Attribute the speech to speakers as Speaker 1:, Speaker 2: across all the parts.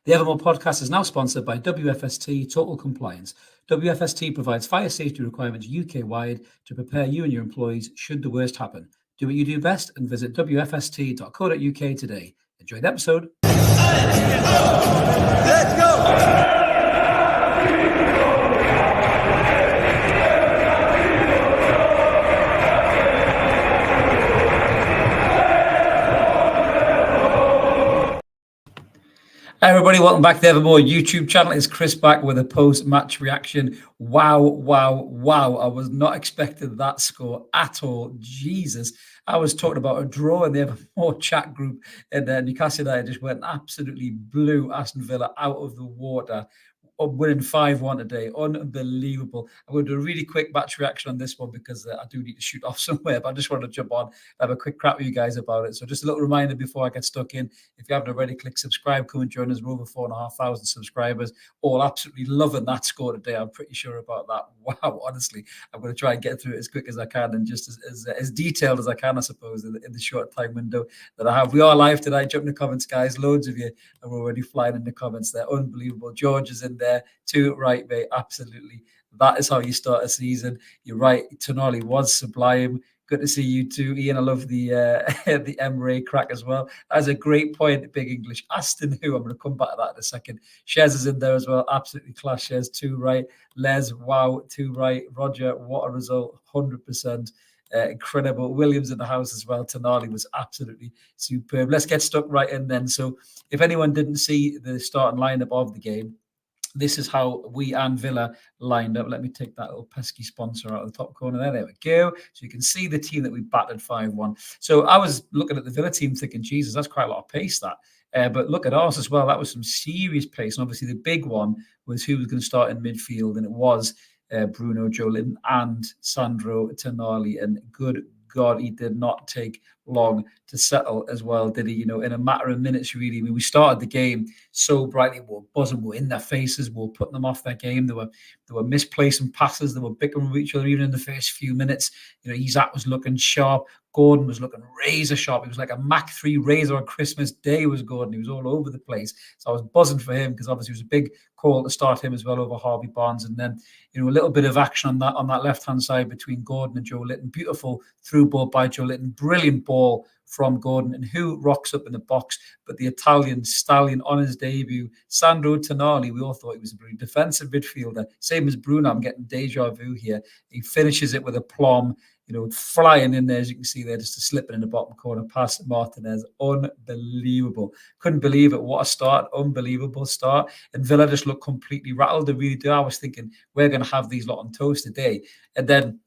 Speaker 1: The Evermore podcast is now sponsored by WFST Total Compliance. WFST provides fire safety requirements UK-wide to prepare you and your employees should the worst happen. Do what you do best and visit wfst.co.uk today. Enjoy the episode.
Speaker 2: Let's go!
Speaker 1: Hi everybody, welcome back to the Evermore YouTube channel. It's Chris back with a post-match reaction. Wow. I was not expecting that score at all. Jesus. I was talking about a draw in the Evermore chat group, and Newcastle United just went absolutely blew Aston Villa out of the water. Winning 5-1 today. Unbelievable. I'm going to do a really quick match reaction on this one because I do need to shoot off somewhere, but I just wanted to jump on and have a quick chat with you guys about it. So just a little reminder before I get stuck in, if you haven't already, click subscribe, come and join us. We're over 4,500 subscribers, all absolutely loving that score today. I'm pretty sure about that. Wow, honestly, I'm going to try and get through it as quick as I can and just as detailed as I can, I suppose, in the short time window that I have. We are live tonight. Jump in the comments, guys. Loads of you are already flying in the comments. They're unbelievable. George is in there too, right, mate? Absolutely. That is how you start a season. You're right. Tonali was sublime. Good to see you too, Ian. I love the the Emre crack as well. That's a great point, Big English. Aston, who I'm going to come back to that in a second. Shez is in there as well. Absolutely class. Shez, too right. Les, wow, too right. Roger, what a result. 100%. Incredible. Williams in the house as well. Tonali was absolutely superb. Let's get stuck right in then. So if anyone didn't see the starting lineup of the game, this is how we and Villa lined up. Let me take that little pesky sponsor out of the top corner there. There we go. So you can see the team that we battered 5-1. So I was looking at the Villa team thinking, Jesus, that's quite a lot of pace, that. But look at ours as well. That was some serious pace. And obviously the big one was who was going to start in midfield. And it was Bruno, Joelinton and Sandro Tonali. And good God, he did not take long to settle as well, did he? You know, in a matter of minutes, really. I mean, we started the game so brightly. We were buzzing, we were in their faces, we were putting them off their game. They were misplacing passes, they were bickering with each other even in the first few minutes. You know, Isak was looking sharp. Gordon was looking razor sharp. He was like a Mach 3 razor on Christmas Day was Gordon. He was all over the place. So I was buzzing for him because obviously it was a big call to start him as well over Harvey Barnes. And then, you know, a little bit of action on that left-hand side between Gordon and Joelinton. Beautiful through ball by Joelinton. Brilliant ball from Gordon. And who rocks up in the box but the Italian stallion on his debut, Sandro Tonali. We all thought he was a very defensive midfielder. Same as Bruno. I'm getting deja vu here. He finishes it with a plum. You know, flying in there, as you can see there, just a slipping in the bottom corner past Martinez. Unbelievable. Couldn't believe it. What a start. Unbelievable start. And Villa just looked completely rattled. They really do. I was thinking, we're going to have these lot on toast today. And then,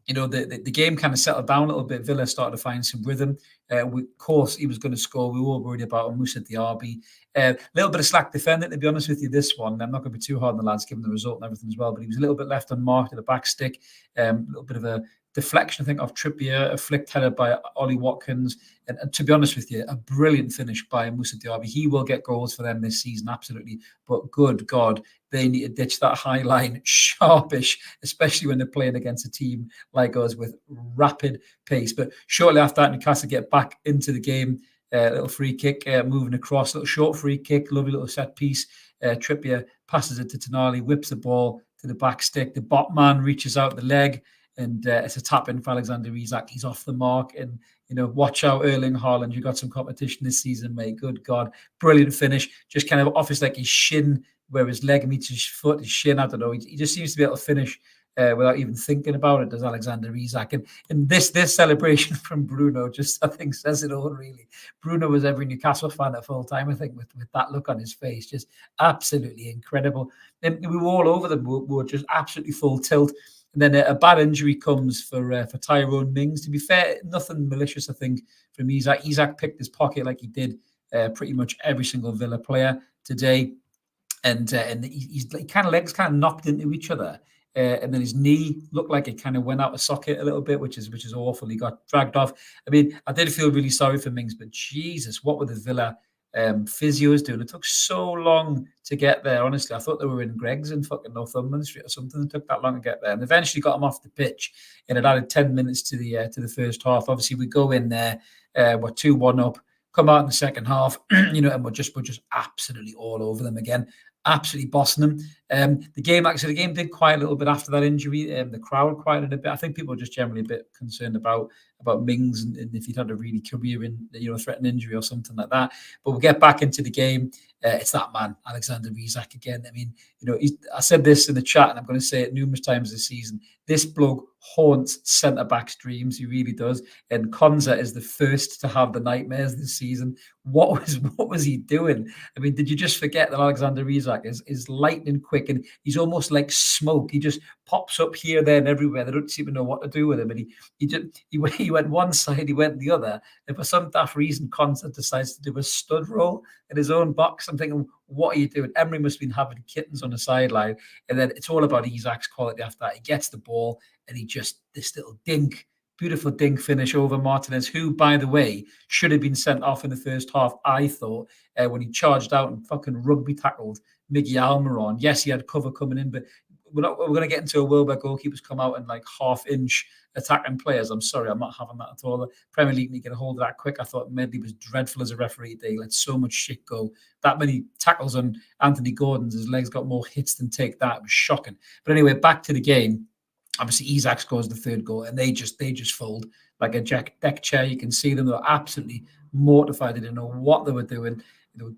Speaker 1: you know, the game kind of settled down a little bit. Villa started to find some rhythm. Of course, he was going to score. We were all worried about Moussa Diaby. A little bit of slack defending, to be honest with you, this one. I'm not going to be too hard on the lads, given the result and everything as well, but he was a little bit left unmarked at the back stick. A little bit of a deflection, I think, of Trippier, a flicked header by Ollie Watkins. And to be honest with you, a brilliant finish by Moussa Diaby. He will get goals for them this season, absolutely. But good God, they need to ditch that high line sharpish, especially when they're playing against a team like us with rapid pace. But shortly after that, Newcastle get back into the game. Little free kick moving across, little short free kick, lovely little set piece. Trippier passes it to Tonali, whips the ball to the back stick. The bot man reaches out the leg. And it's a tap in for Alexander Isak. He's off the mark. And, you know, watch out, Erling Haaland. You got some competition this season, mate. Good God. Brilliant finish. Just kind of off his, like, his shin, where his leg meets his foot, his shin. I don't know. He just seems to be able to finish without even thinking about it, does Alexander Isak. And this celebration from Bruno just, I think, says it all, really. Bruno was every Newcastle fan at full time, I think, with that look on his face. Just absolutely incredible. And we were all over them. We were just absolutely full tilt. And then a bad injury comes for Tyrone Mings. To be fair, nothing malicious, I think, from Isak. Isak picked his pocket like he did pretty much every single Villa player today. And his kind of legs kind of knocked into each other. And then his knee looked like it kind of went out of socket a little bit, which is awful. He got dragged off. I mean, I did feel really sorry for Mings, but Jesus, what were the Villa physios doing? It took so long to get there. Honestly, I thought they were in Greg's in fucking Northumberland Street or something. It took that long to get there, and eventually got him off the pitch. And it added 10 minutes to the first half. Obviously, we go in there, we're 2-1 up. come out in the second half, and we're just absolutely all over them again, absolutely bossing them. The game did quiet a little bit after that injury. The crowd quieted a bit. I think people are just generally a bit concerned about Mings and if he'd had a really career-in, threatening injury or something like that. But we'll get back into the game. It's that man, Alexander Isak again. I mean, I said this in the chat, and I'm going to say it numerous times this season. This bloke haunts centre-backs' dreams. He really does. And Konza is the first to have the nightmares this season. What was he doing? I mean, did you just forget that Alexander Isak is lightning quick, and he's almost like smoke. He just pops up here, there, and everywhere. They don't seem to know what to do with him. And he went one side, he went the other. And for some daft reason, Konza decides to do a stud roll in his own box. I'm thinking, what are you doing? Emery must have been having kittens on the sideline. And then it's all about Isak's quality after that. He gets the ball and this little beautiful dink finish over Martinez, who, by the way, should have been sent off in the first half, I thought, when he charged out and fucking rugby tackled Miggy Almiron. Yes, he had cover coming in, but we're going to get into a world where goalkeepers come out and like half-inch attacking players. I'm sorry, I'm not having that at all. The Premier League need to get a hold of that quick. I thought Medley was dreadful as a referee today. He let so much shit go. That many tackles on Anthony Gordon's, his legs got more hits than take that. It was shocking. But anyway, back to the game. Obviously, Isak scores the third goal, and they just fold like a deck chair. You can see them; they were absolutely mortified. They didn't know what they were doing.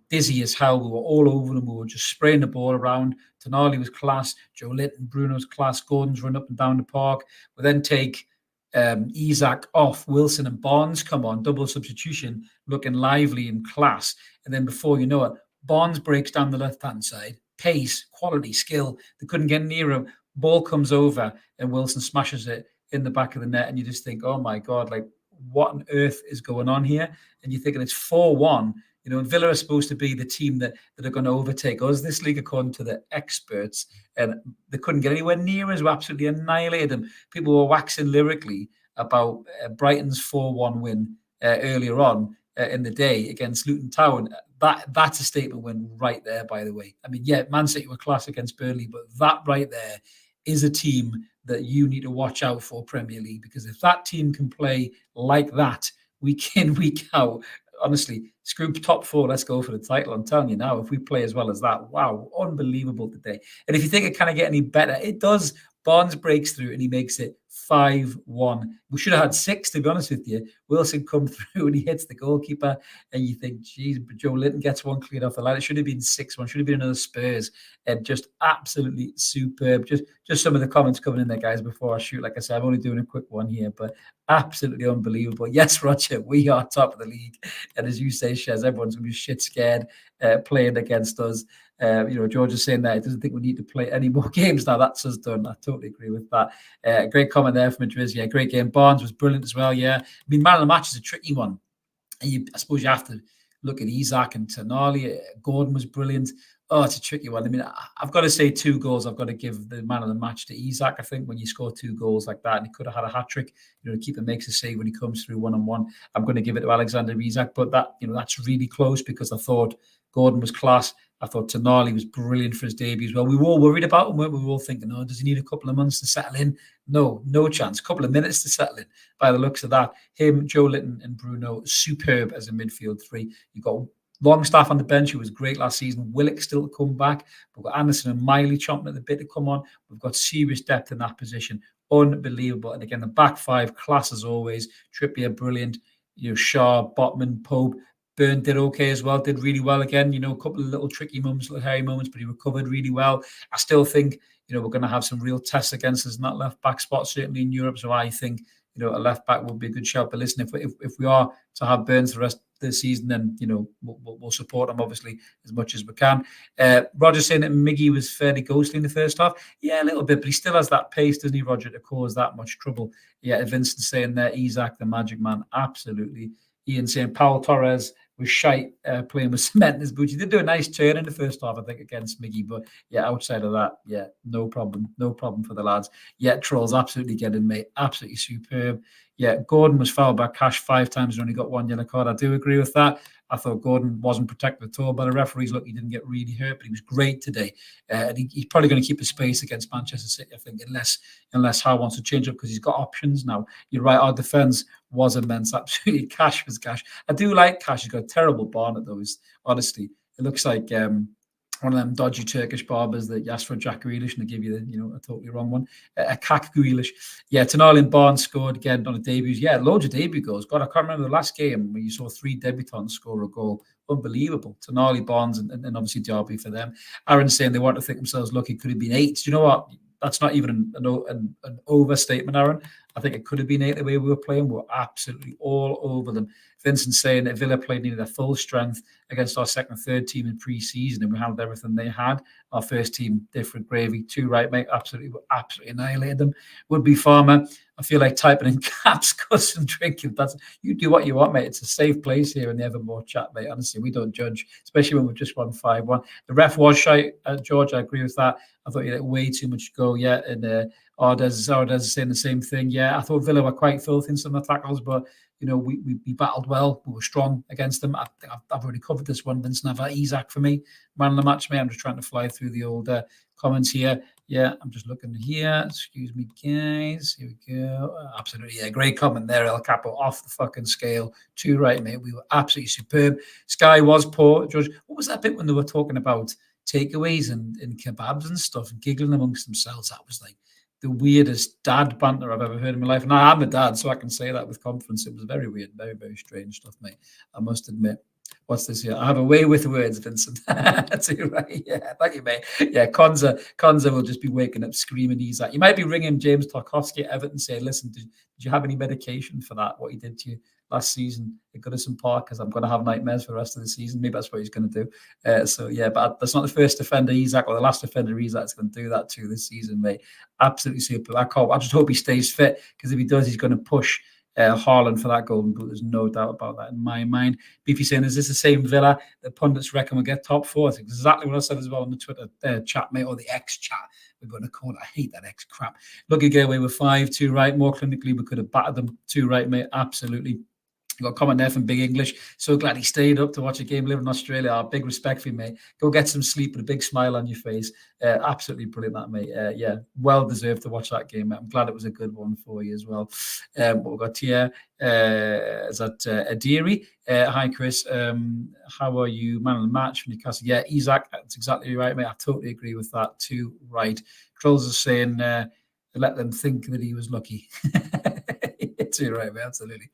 Speaker 1: Dizzy as hell. We were all over them. We were just spraying the ball around. Tonali was class. Joe Linton, Bruno's class. Gordon's run up and down the park. We then take Isak off. Wilson and Barnes come on. Double substitution, looking lively and class. And then before you know it, Barnes breaks down the left-hand side. Pace, quality, skill. They couldn't get near him. Ball comes over and Wilson smashes it in the back of the net. And you just think, oh my God, like what on earth is going on here? And you're thinking it's 4-1. And Villa are supposed to be the team that are going to overtake us this league, according to the experts. And they couldn't get anywhere near us. We absolutely annihilated them. People were waxing lyrically about Brighton's 4-1 win earlier on in the day against Luton Town. That's a statement win right there, by the way. I mean, yeah, Man City were class against Burnley, but that right there is a team that you need to watch out for, Premier League, because if that team can play like that week in, week out, honestly, screw top four, let's go for the title. I'm telling you now, if we play as well as that, wow, unbelievable today. And if you think it can't get any better, it does. Barnes breaks through and he makes it 5-1. We should have had 6, to be honest with you. Wilson come through and he hits the goalkeeper, and you think, geez, but Joe Linton gets one cleared off the line. It should have been 6-1. Should have been another Spurs. And just absolutely superb. Just some of the comments coming in there, guys, before I shoot. Like I said, I'm only doing a quick one here, but absolutely unbelievable. Yes, Roger, we are top of the league. And as you say, Shez, everyone's going to be shit scared playing against us. George is saying that he doesn't think we need to play any more games now. That's us done. I totally agree with that. Great comment there from Madrid. Yeah, great game. Barnes was brilliant as well. Yeah, I mean, man of the match is a tricky one. And I suppose you have to look at Isak and Tonali. Gordon was brilliant. Oh, it's a tricky one. I mean, I've got to say 2 goals. I've got to give the man of the match to Isak. I think when you score 2 goals like that, and he could have had a hat trick, the keeper makes a save when he comes through one-on-one. I'm going to give it to Alexander Isak, but that's really close because I thought Gordon was class. I thought Tonali was brilliant for his debut as well. We were all worried about him, weren't we? We were all thinking, oh, does he need a couple of months to settle in? No chance. A couple of minutes to settle in by the looks of that. Him, Joe Linton and Bruno, superb as a midfield 3. You've got Longstaff on the bench, who was great last season. Willock still to come back. We've got Anderson and Miley chomping at the bit to come on. We've got serious depth in that position. Unbelievable. And again, the back 5, class as always. Trippier, brilliant. Shaw, Botman, Pope. Burn did okay as well, did really well again. A couple of little tricky moments, little hairy moments, but he recovered really well. I still think, we're going to have some real tests against us in that left back spot, certainly in Europe. So I think, a left back would be a good shout. But listen, if we are to have Burns the rest of the season, then, we'll support him, obviously, as much as we can. Roger saying that Miggy was fairly ghostly in the first half. Yeah, a little bit, but he still has that pace, doesn't he, Roger, to cause that much trouble. Yeah, Vincent saying there, Isak, the magic man, absolutely. Ian saying Paul Torres was shite playing with cement in his boots. He did do a nice turn in the first half, I think, against Miggy. But yeah, outside of that, yeah, no problem. No problem for the lads. Yeah, Trolls absolutely getting, mate. Absolutely superb. Yeah, Gordon was fouled by Cash 5 times and only got 1 yellow card. I do agree with that. I thought Gordon wasn't protected at all by the referees. Look, he didn't get really hurt, but he was great today. And he's probably going to keep his space against Manchester City, I think, unless Howe wants to change up, because he's got options now. You're right, our defence was immense. Absolutely, Cash was Cash. I do like Cash. He's got a terrible barnet, though. Honestly, it looks like one of them dodgy Turkish barbers that you ask for a Jack Grealish and they give you a totally wrong one. A Kak Grealish. Yeah, Tonali and Barnes scored again on a debut. Yeah, loads of debut goals. God, I can't remember the last game where you saw 3 debutants score a goal. Unbelievable. Tonali, Barnes, and obviously Derby for them. Aaron's saying they want to think themselves lucky. Could have been 8. Do you know what? That's not even an overstatement, Aaron. I think it could have been 8 the way we were playing. We were absolutely all over them. Vincent saying that Villa played nearly their full strength against our second and third team in pre-season, and we handled everything they had. Our first team, different gravy. 2 right, mate. Absolutely annihilated them. Would be Farmer. I feel like typing in caps, cuss and drinking. You do what you want, mate. It's a safe place here in the Evermore chat, mate. Honestly, we don't judge, especially when we've just won 5-1. The ref was shy, George. I agree with that. I thought you let way too much go. Yeah, and Ardez is saying the same thing. Yeah, I thought Villa were quite filthy in some of the tackles, but we battled well. We were strong against them. I've already covered this one. Vince Never, Isaac for me, man of the match, mate. I'm just trying to fly through the old comments here. Yeah, I'm just looking here. Excuse me, guys. Here we go. Absolutely, yeah. Great comment there, El Capo. Off the fucking scale. 2 right, mate. We were absolutely superb. Sky was poor. George, what was that bit when they were talking about takeaways and kebabs and stuff, giggling amongst themselves? That was like the weirdest dad banter I've ever heard in my life. And I'm a dad, so I can say that with confidence. It was very weird, very, very strange stuff, mate. I must admit. What's this here? I have a way with words, Vincent. That's it, right? Yeah, thank you, mate. Yeah, Konza will just be waking up screaming he's at. You might be ringing James Tarkowski at Everton saying, listen, did you have any medication for that, what he did to you last season at Goodison Park? Because I'm going to have nightmares for the rest of the season. Maybe that's what he's going to do. So, yeah, but that's not the first offender Isaac or the last offender Isaac's going to do that to this season, mate. Absolutely super. I just hope he stays fit, because if he does, he's going to push Haaland for that golden boot. There's no doubt about that in my mind. Beefy saying, is this the same Villa that pundits reckon will get top 4? That's exactly what I said as well on the Twitter chat, mate, or the X chat. We're going to call it. I hate that X crap. Lucky get away with 5, 2 right. More clinically, we could have battered them. 2 right, mate. Absolutely. Got a comment there from Big English. So glad he stayed up to watch a game live in Australia. Our big respect for you, mate. Go get some sleep with a big smile on your face. Absolutely brilliant, that, mate. Yeah, well deserved to watch that game, mate. I'm glad it was a good one for you as well. What we've got here is that Adiri. Hi, Chris. How are you? Man of the match from Newcastle. Yeah, Isaac, that's exactly right, mate. I totally agree with that too. Right. Trolls are saying let them think that he was lucky. Too right, mate. Absolutely.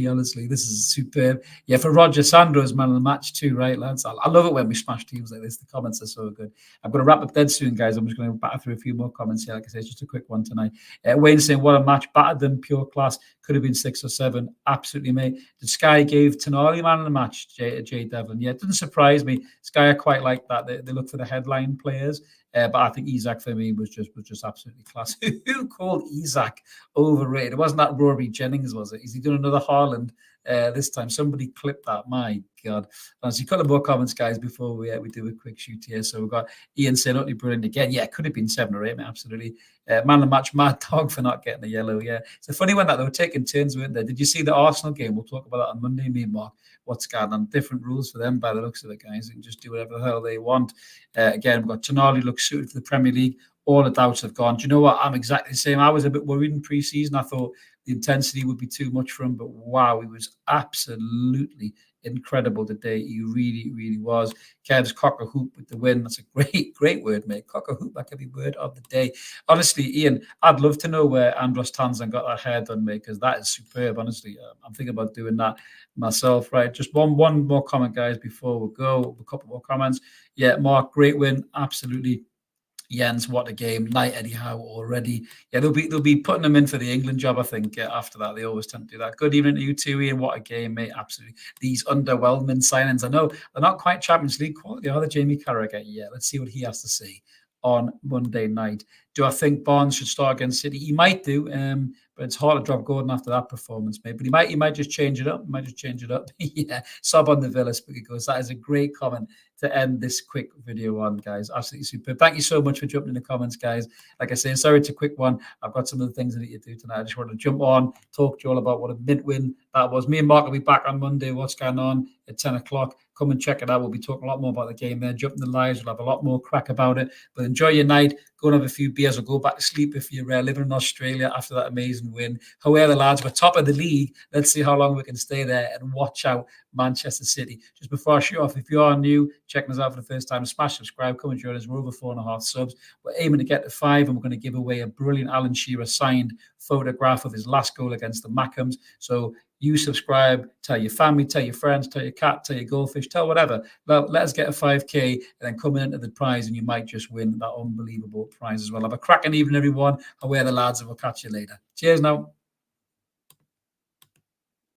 Speaker 1: Honestly, this is superb. Yeah, for Roger Sandro's man of the match too, right, lads? I love it when we smash teams like this. The comments are so good. I'm going to wrap up dead soon, guys. I'm just going to batter through a few more comments here. Like I said, it's just a quick one tonight. Wayne saying, what a match. Battered them, pure class. Could have been 6 or 7. Absolutely, mate. The Sky gave Tonali man of the match, Jay Devlin. Yeah, it doesn't surprise me. Sky are quite like that. They look for the headline players. But I think Isaac for me was just absolutely class. Who called Isaac overrated? It wasn't that Rory Jennings, was it? Is he doing another Haaland this time? Somebody clipped that. My God. So a couple of more comments, guys, before we do a quick shoot here. So we've got Ian saying, utterly brilliant again. Yeah, it could have been 7 or 8, mate, absolutely. Man of the match, Mad Dog for not getting a yellow. Yeah, it's a funny one that they were taking turns, weren't they? Did you see the Arsenal game? We'll talk about that on Monday, me and Mark. What's going on? Different rules for them by the looks of it, guys. They can just do whatever the hell they want. Again, we've got Tonali looks suited for the Premier League. All the doubts have gone. Do you know what? I'm exactly the same. I was a bit worried in pre-season. I thought the intensity would be too much for him, but wow, he was absolutely incredible today. He really, really was. Kev's cock a hoop with the win. That's a great, great word, mate. Cock a hoop, that could be word of the day. Honestly, Ian, I'd love to know where Andros Townsend got that hair done, mate, because that is superb. Honestly, I'm thinking about doing that myself. Right, just one more comment, guys, before we go. A couple more comments. Yeah, Mark, great win. Absolutely. Jens, what a game. Night Eddie Howe already. Yeah, they'll be putting him in for the England job, I think, after that. They always tend to do that. Good evening to you too, Ian. What a game, mate. Absolutely. These underwhelming signings. I know they're not quite Champions League quality, are they, Jamie Carragher? Yeah, let's see what he has to say on Monday night. Do I think Barnes should start against City? He might do, but it's hard to drop Gordon after that performance, mate. But he might just change it up. Yeah, sub on the Villa, Spooky goes. That is a great comment. to end this quick video on, guys. Absolutely super. Thank you so much for jumping in the comments, guys. Like I say, sorry it's a quick one. I've got some of the things I need to do tonight. I just wanted to jump on, talk to you all about what a mint win that was. Me and Mark will be back on Monday. What's going on at 10 o'clock? Come and check it out. We'll be talking a lot more about the game there. Jump in the lives. We'll have a lot more crack about it. But enjoy your night. Go and have a few beers or go back to sleep if you're living in Australia after that amazing win. However, lads, we're top of the league. Let's see how long we can stay there and watch out Manchester City. Just before I shoot off, if you are new, checking us out for the first time, smash subscribe, come and join us. We're over 4.5 subs. We're aiming to get to 5, and we're going to give away a brilliant Alan Shearer signed photograph of his last goal against the Mackhams. So you subscribe, tell your family, tell your friends, tell your cat, tell your goldfish, tell whatever. Let us get a 5K and then come into the prize, and you might just win that unbelievable prize as well. Have a cracking evening, everyone. Away the lads, and we'll catch you later. Cheers now.